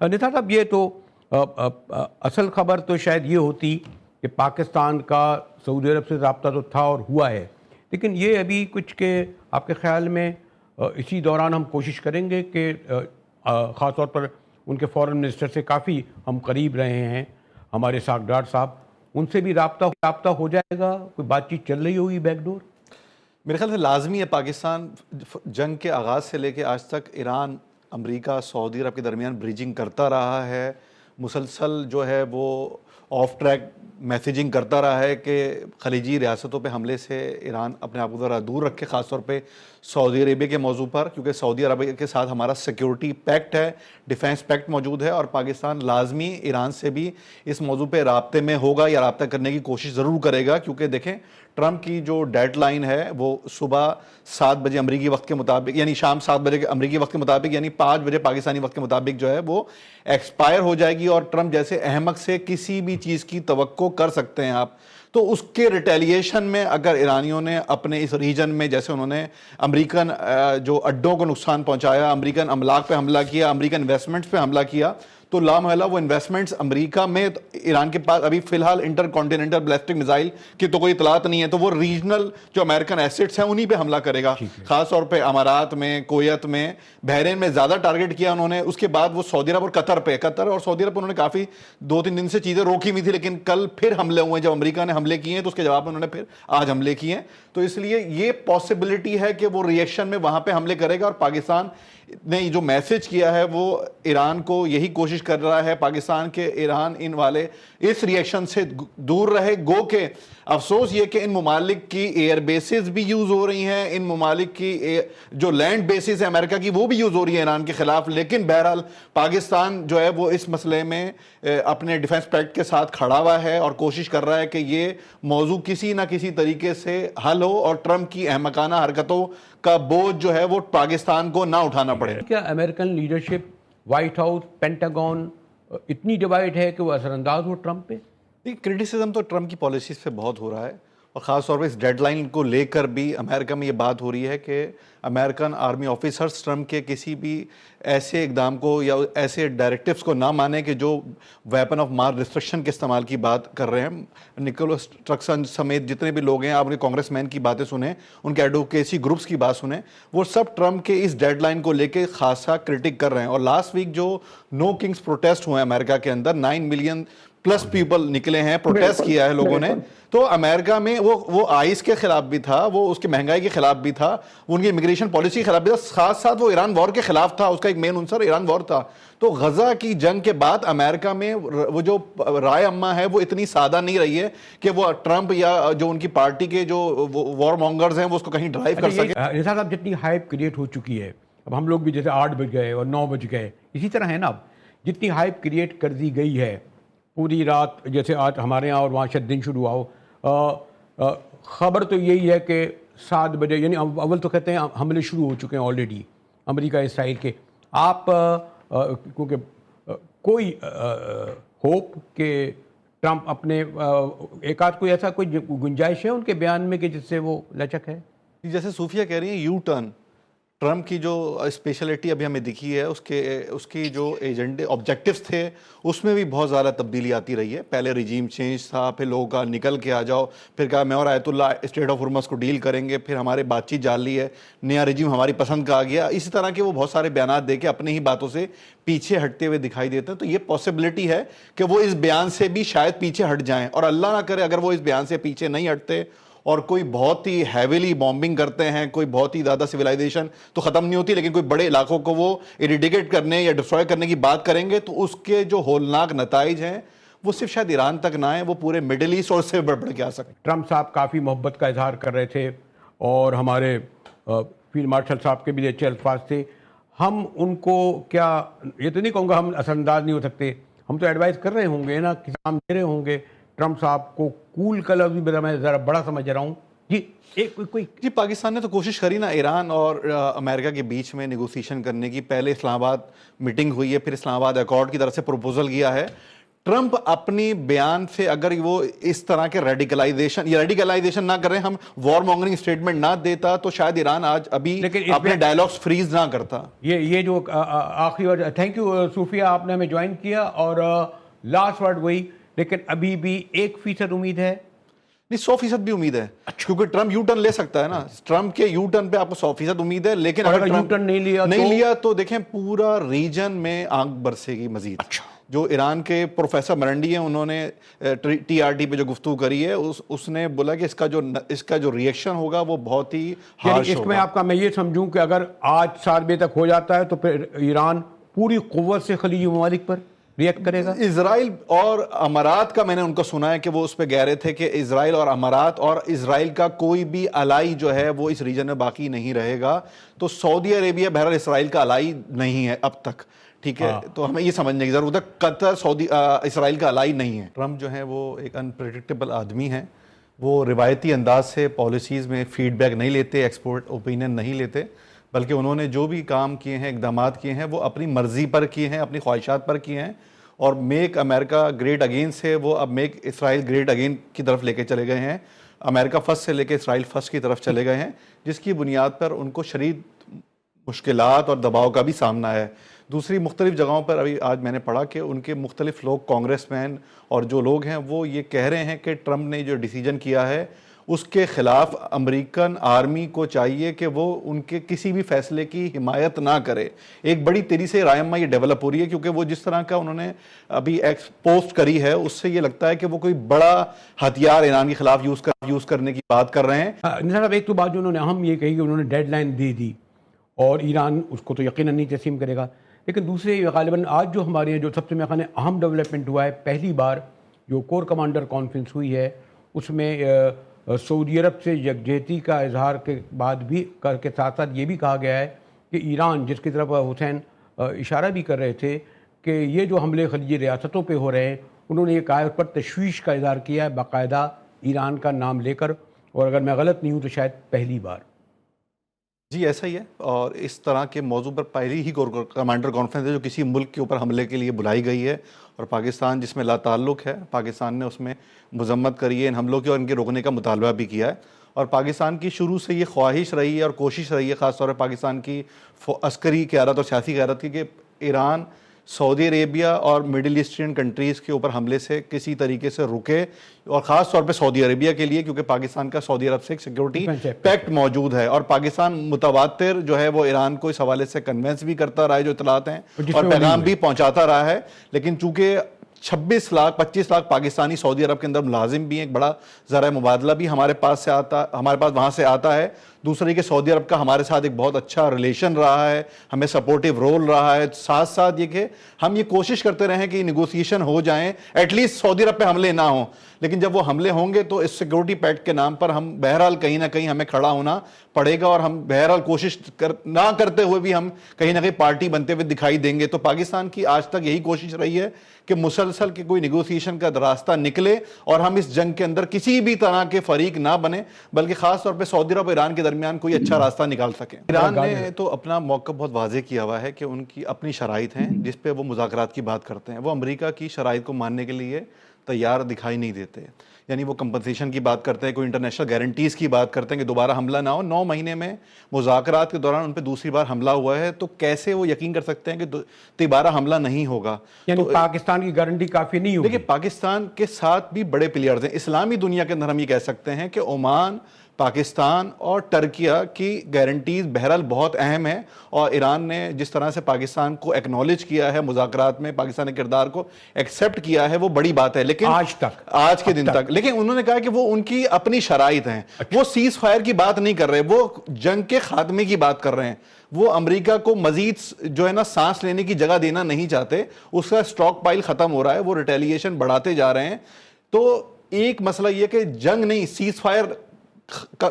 निशा साहब, ये तो असल खबर तो शायद ये होती कि पाकिस्तान का सऊदी अरब से रब्ता तो था और हुआ है, लेकिन ये अभी कुछ के आपके ख्याल में इसी दौरान हम कोशिश करेंगे कि ख़ास तौर पर उनके फॉरेन मिनिस्टर से काफ़ी हम करीब रहे हैं, हमारे सागदार साहब, उनसे भी राब्ता हो जाएगा, कोई बातचीत चल रही होगी बैकडोर? मेरे ख्याल से लाजमी है। पाकिस्तान जंग के आगाज़ से लेके आज तक ईरान, अमेरिका, सऊदी अरब के दरमियान ब्रिजिंग करता रहा है। मुसलसल जो है वो ऑफ ट्रैक मैसेजिंग करता रहा है कि खलीजी रियासतों पे हमले से ईरान अपने आप को ज़रा दूर रखे, ख़ास तौर पे सऊदी अरेबिया के मौजू पर, क्योंकि सऊदी अरब के साथ हमारा सिक्योरिटी पैक्ट है, डिफेंस पैक्ट मौजूद है, और पाकिस्तान लाजमी ईरान से भी इस मौजू पे राब्ते में होगा या राब्ता करने की कोशिश ज़रूर करेगा। क्योंकि देखें, ट्रम्प की जो डेडलाइन है वो सुबह 7 बजे अमरीकी वक्त के मुताबिक, यानी शाम 7 बजे के अमरीकी वक्त के मुताबिक, यानी 5 बजे पाकिस्तानी वक्त के मुताबिक जो है वो एक्सपायर हो जाएगी। और ट्रम्प जैसे अहमक से किसी भी चीज़ की तवक्को कर सकते हैं आप, तो उसके रिटेलिएशन में अगर ईरानियों ने अपने इस रीजन में, जैसे उन्होंने अमेरिकन जो अड्डों को नुकसान पहुंचाया, अमेरिकन अमलाक पे हमला किया, अमेरिकन इन्वेस्टमेंट्स पे हमला किया, तो लामहला वो इन्वेस्टमेंट्स अमेरिका में, ईरान के पास अभी फिलहाल इंटर कॉन्टिनेंटल बैलिस्टिक मिसाइल की तो कोई इतलात नहीं है, तो वो रीजनल जो अमेरिकन एसेट्स हैं उन्हीं पे हमला करेगा। खास तौर पे अमारात में, कोयत में, बहरीन में ज़्यादा टारगेट किया उन्होंने। उसके बाद वो सऊदी अरब और कतर और सऊदी अरब पर उन्होंने काफ़ी 2-3 दिन से चीज़ें रोकी हुई थी, लेकिन कल फिर हमले हुए। जब अमेरिका ने हमले किए हैं तो उसके जवाब में उन्होंने फिर आज हमले किए हैं। तो इसलिए ये पॉसिबिलिटी है कि वो रिएक्शन में वहाँ पे हमले करेगा। और पाकिस्तान ने जो मैसेज किया है वो ईरान को यही कोशिश कर रहा है पाकिस्तान के, ईरान इन वाले इस रिएक्शन से दूर रहे। गो के अफसोस ये कि इन ममालिक की एयर बेसिस भी यूज़ हो रही हैं, इन ममालिक की जो लैंड बेसिस है अमेरिका की वो भी यूज़ हो रही है ईरान के ख़िलाफ़। लेकिन बहरहाल पाकिस्तान जो है वो इस मसले में अपने डिफेंस पैक्ट के साथ खड़ा हुआ है और कोशिश कर रहा है कि ये मौजू किसी ना किसी तरीके से हल हो और ट्रम्प की अहमकाना हरकतों का बोझ जो है वो पाकिस्तान को ना उठाना पड़े। क्या American leadership, white house, pentagon इतनी डिवाइड है कि वो असरअंदाज हो ट्रम्प पे? क्रिटिसिज्म तो ट्रम्प की पॉलिसीज पे बहुत हो रहा है, और ख़ास तौर पे इस डेडलाइन को लेकर भी अमेरिका में ये बात हो रही है कि अमेरिकन आर्मी ऑफिसर्स ट्रम्प के किसी भी ऐसे इकदाम को या ऐसे डायरेक्टिव्स को ना माने कि जो वेपन ऑफ मास डिस्ट्रक्शन के इस्तेमाल की बात कर रहे हैं। निकोलस स्ट्रक्सन समेत जितने भी लोग हैं, आपने कांग्रेसमैन की बातें सुने, उनके एडवोकेसी ग्रुप्स की बात सुने, वो सब ट्रम्प के इस डेडलाइन को लेकर खासा क्रिटिक कर रहे हैं। और लास्ट वीक जो नो किंग्स प्रोटेस्ट हुए अमेरिका के अंदर, 9 मिलियन प्लस पीपल निकले हैं, प्रोटेस्ट किया है लोगों ने, तो अमेरिका में वो आइस के खिलाफ भी था, वो उसके महंगाई के खिलाफ भी था, उनकी इमिग्रेशन पॉलिसी के खिलाफ भी था, साथ साथ वो ईरान वॉर के खिलाफ था। उसका एक मेन उनसर ईरान वॉर था। तो गजा की जंग के बाद अमेरिका में वो जो राय अम्मा है वो इतनी सादा नहीं रही है कि वो ट्रम्प या जो उनकी पार्टी के जो वॉर मॉन्गर्स हैं वो उसको कहीं ड्राइव कर सके। निशा साहब, जितनी हाइप क्रिएट हो चुकी है, अब हम लोग भी जैसे 8 बज गए और 9 बज गए, इसी तरह है ना, अब जितनी हाइप क्रिएट कर दी गई है पूरी रात, जैसे आज हमारे यहाँ और वहाँ शायद दिन शुरू हुआ हो, ख़बर तो यही है कि 7 बजे, यानी अव्वल तो कहते हैं हमले शुरू हो चुके हैं ऑलरेडी अमेरिका इसराइल के। आप क्योंकि कोई होप कि ट्रम्प अपने एक आध कोई ऐसा कोई गुंजाइश है उनके बयान में कि जिससे वो लचक है? जैसे सूफिया कह रही हैं यू टर्न, ट्रम्प की जो स्पेशलिटी अभी हमें दिखी है उसकी जो एजेंडे ऑब्जेक्टिव्स थे उसमें भी बहुत ज़्यादा तब्दीली आती रही है। पहले रिजीम चेंज था, फिर लोगों का निकल के आ जाओ, फिर कहा मैं और आयतुल्ला स्ट्रेट ऑफ हुर्मुज़ को डील करेंगे, फिर हमारे बातचीत जारी है, नया रिजीम हमारी पसंद का आ गया। इसी तरह के वो बहुत सारे बयान दे के अपनी ही बातों से पीछे हटते हुए दिखाई देते हैं। तो ये पॉसिबिलिटी है कि वो इस बयान से भी शायद पीछे हट जाएं, और अल्लाह ना करे अगर वो इस बयान से पीछे नहीं हटते और कोई बहुत ही हैवीली बॉम्बिंग करते हैं, कोई बहुत ही ज़्यादा सिविलाइजेशन तो ख़त्म नहीं होती, लेकिन कोई बड़े इलाकों को वो इरिडिकेट करने या डिस्ट्रॉय करने की बात करेंगे, तो उसके जो होलनाक नताइज हैं वो सिर्फ शायद ईरान तक ना आए, वो पूरे मिडिल ईस्ट और से बढ़ के आ सकते। ट्रम्प साहब काफ़ी मोहब्बत का इजहार कर रहे थे और हमारे फील्ड मार्शल साहब के भी अच्छे अल्फाज थे। हम उनको क्या, ये तो नहीं कहूँगा हम असरअंदाज नहीं हो सकते, हम तो एडवाइस कर रहे होंगे ना, कि काम दे रहे होंगे ट्रम्प साहब को। कूल का लफ्ज़ भी मैं ज़रा बड़ा समझ रहा हूँ जी। जी, पाकिस्तान ने तो कोशिश करी ना ईरान और अमेरिका के बीच में नेगोशिएशन करने की। पहले इस्लामाबाद मीटिंग हुई है, फिर इस्लामाबाद अकॉर्ड की तरफ से प्रपोजल किया है। ٹرمپ اپنی بیان سے اگر وہ اس طرح کے ریڈیکلائزیشن نہ کریں، ہم وار مونگرنگ سٹیٹمنٹ نہ دیتا تو شاید ایران آج ابھی اپنے ڈائیلاگز فریز نہ کرتا. یہ جو آخری ورڈ، تھینک یو صوفیہ، آپ نے ہمیں جوائن کیا، اور لاسٹ ورڈ وہی، لیکن ابھی بھی 1% امید ہے؟ نہیں، 100% بھی امید ہے، کیونکہ ٹرمپ یو ٹرن لے سکتا ہے نا. ٹرمپ کے یو ٹرن پہ آپ کو 100% امید ہے، لیکن اگر یو ٹرن نہیں لیا تو دیکھیں پورا ریجن میں آنکھ برسے گی مزید. جو ایران کے پروفیسر مرنڈی ہیں، انہوں نے TRT پہ جو گفتگو کری ہے، اس نے بولا کہ اس کا جو ریئیکشن ہوگا وہ بہت ہی ہارش ہوگا. میں یہ سمجھوں کہ اگر آج 7 بجے تک ہو جاتا ہے تو پھر ایران پوری قوت سے خلیجی ممالک پر ریئیکٹ کرے گا. اسرائیل اور امارات کا میں نے ان کو سنا ہے کہ وہ اس پہ کہہ رہے تھے کہ اسرائیل اور امارات اور اسرائیل کا کوئی بھی الائی جو ہے وہ اس ریجن میں باقی نہیں رہے گا. تو سعودی عربیہ بہرحال اسرائیل کا الائی نہیں ہے اب تک، ٹھیک ہے. تو ہمیں یہ سمجھنے کی ضرورت ہے قطر اسرائیل کا الائی نہیں ہے. ٹرمپ جو ہے وہ ایک انپریڈکٹیبل آدمی ہے. وہ روایتی انداز سے پالیسیز میں فیڈ بیک نہیں لیتے، ایکسپورٹ اوپینین نہیں لیتے، بلکہ انہوں نے جو بھی کام کیے ہیں، اقدامات کیے ہیں، وہ اپنی مرضی پر کیے ہیں، اپنی خواہشات پر کیے ہیں. اور میک امریکہ گریٹ اگین سے وہ اب میک اسرائیل گریٹ اگین کی طرف لے کے چلے گئے ہیں. امریکہ فرسٹ سے لے کے اسرائیل فرسٹ کی طرف چلے گئے ہیں، جس کی بنیاد پر ان کو شدید مشکلات اور دباؤ کا بھی سامنا ہے. دوسری مختلف جگہوں پر ابھی آج میں نے پڑھا کہ ان کے مختلف لوگ، کانگریس مین اور جو لوگ ہیں، وہ یہ کہہ رہے ہیں کہ ٹرمپ نے جو ڈیسیجن کیا ہے اس کے خلاف امریکن آرمی کو چاہیے کہ وہ ان کے کسی بھی فیصلے کی حمایت نہ کرے. ایک بڑی تیزی سے رائما یہ ڈیولپ ہو رہی ہے، کیونکہ وہ جس طرح کا انہوں نے ابھی پوسٹ کری ہے، اس سے یہ لگتا ہے کہ وہ کوئی بڑا ہتھیار ایران کے خلاف یوز کرنے کی بات کر رہے ہیں. صاحب ایک تو بات جو انہوں نے اہم یہ کہی کہ انہوں نے ڈیڈ لائن دے دی اور ایران اس کو تو یقیناً نہیں تسلیم کرے گا. لیکن دوسرے غالباً آج جو ہمارے یہاں جو سب سے میرے اہم ڈیولپمنٹ ہوا ہے، پہلی بار جو کور کمانڈر کانفرنس ہوئی ہے، اس میں سعودی عرب سے یکجہتی کا اظہار کے بعد بھی کے ساتھ ساتھ یہ بھی کہا گیا ہے کہ ایران، جس کی طرف حسین اشارہ بھی کر رہے تھے کہ یہ جو حملے خلیجی ریاستوں پہ ہو رہے ہیں، انہوں نے یہ کہا اس پر تشویش کا اظہار کیا ہے باقاعدہ ایران کا نام لے کر، اور اگر میں غلط نہیں ہوں تو شاید پہلی بار. جی ایسا ہی ہے، اور اس طرح کے موضوع پر پہلی ہی کمانڈر کانفرنس ہے جو کسی ملک کے اوپر حملے کے لیے بلائی گئی ہے، اور پاکستان جس میں لا تعلق ہے، پاکستان نے اس میں مذمت کری ہے ان حملوں کی اور ان کے روکنے کا مطالبہ بھی کیا ہے. اور پاکستان کی شروع سے یہ خواہش رہی ہے اور کوشش رہی ہے، خاص طور پر پاکستان کی عسکری قیادت اور سیاسی قیادت کی، کہ ایران سعودی عربیہ اور مڈل ایسٹرن کنٹریز کے اوپر حملے سے کسی طریقے سے رکے، اور خاص طور پہ سعودی عربیہ کے لیے، کیونکہ پاکستان کا سعودی عرب سے ایک سیکیورٹی پیکٹ موجود ہے، اور پاکستان متواتر جو ہے وہ ایران کو اس حوالے سے کنونس بھی کرتا رہا ہے، جو اطلاعات ہیں، اور پیغام بھی پہنچاتا رہا ہے. لیکن چونکہ 25 لاکھ پاکستانی سعودی عرب کے اندر ملازم بھی ہیں، ایک بڑا ذرائع مبادلہ بھی ہمارے پاس وہاں سے آتا ہے. دوسرے کہ سعودی عرب کا ہمارے ساتھ ایک بہت اچھا ریلیشن رہا ہے، ہمیں سپورٹیو رول رہا ہے. ساتھ ساتھ یہ کہ ہم یہ کوشش کرتے رہے ہیں کہ نیگوسیشن ہو جائیں، ایٹ لیسٹ سعودی عرب پہ حملے نہ ہوں. لیکن جب وہ حملے ہوں گے تو اس سیکورٹی پیکٹ کے نام پر ہم بہرحال کہیں نہ کہیں ہمیں کھڑا ہونا پڑے گا، اور ہم بہرحال کوشش نہ کرتے ہوئے بھی ہم کہیں نہ کہیں پارٹی بنتے ہوئے دکھائی دیں گے. تو پاکستان کی آج تک یہی کوشش رہی ہے کہ مسلسل کہ کوئی نیگوسیشن کا راستہ نکلے اور ہم اس جنگ کے اندر کسی بھی طرح کے فریق نہ بنے، بلکہ خاص طور پہ سعودی عرب اور ایران کے درمیان کوئی اچھا راستہ نکال سکیں. ایران نے تو اپنا موقع بہت واضح کیا ہوا ہے کہ ان کی اپنی شرائط ہیں جس پہ وہ مذاکرات کی بات کرتے ہیں. وہ امریکہ کی شرائط کو ماننے کے لیے تیار دکھائی نہیں دیتے. یعنی وہ کمپنسیشن کی بات کرتے ہیں، کوئی انٹرنیشنل گارنٹیز کی بات کرتے ہیں کہ دوبارہ حملہ نہ ہو. 9 مہینے میں مذاکرات کے دوران ان پہ دوسری بار حملہ ہوا ہے، تو کیسے وہ یقین کر سکتے ہیں کہ دوبارہ حملہ نہیں ہوگا؟ یعنی پاکستان کی گارنٹی کافی نہیں ہوگی. دیکھیں پاکستان کے ساتھ بھی بڑے پلیئرز ہیں اسلامی دنیا کے اندر. ہم یہ کہہ سکتے ہیں کہ عمان، پاکستان اور ترکیہ کی گارنٹیز بہرحال بہت اہم ہیں، اور ایران نے جس طرح سے پاکستان کو ایکنالج کیا ہے مذاکرات میں، پاکستان کے کردار کو ایکسیپٹ کیا ہے، وہ بڑی بات ہے. لیکن آج کے دن تک لیکن انہوں نے کہا کہ وہ ان کی اپنی شرائط ہیں. وہ سیز فائر کی بات نہیں کر رہے، وہ جنگ کے خاتمے کی بات کر رہے ہیں. وہ امریکہ کو مزید جو ہے نا سانس لینے کی جگہ دینا نہیں چاہتے. اس کا سٹاک پائل ختم ہو رہا ہے، وہ ریٹیلیشن بڑھاتے جا رہے ہیں. تو ایک مسئلہ یہ کہ جنگ نہیں، سیز فائر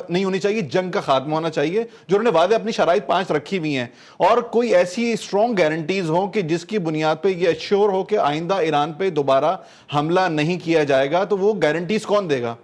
نہیں ہونی چاہیے، جنگ کا خاتمہ ہونا چاہیے، جو انہوں نے واضح اپنی شرائط 5 رکھی ہوئی ہیں. اور کوئی ایسی اسٹرانگ گارنٹیز ہوں کہ جس کی بنیاد پہ یہ ایشور ہو کہ آئندہ ایران پہ دوبارہ حملہ نہیں کیا جائے گا، تو وہ گارنٹیز کون دے گا؟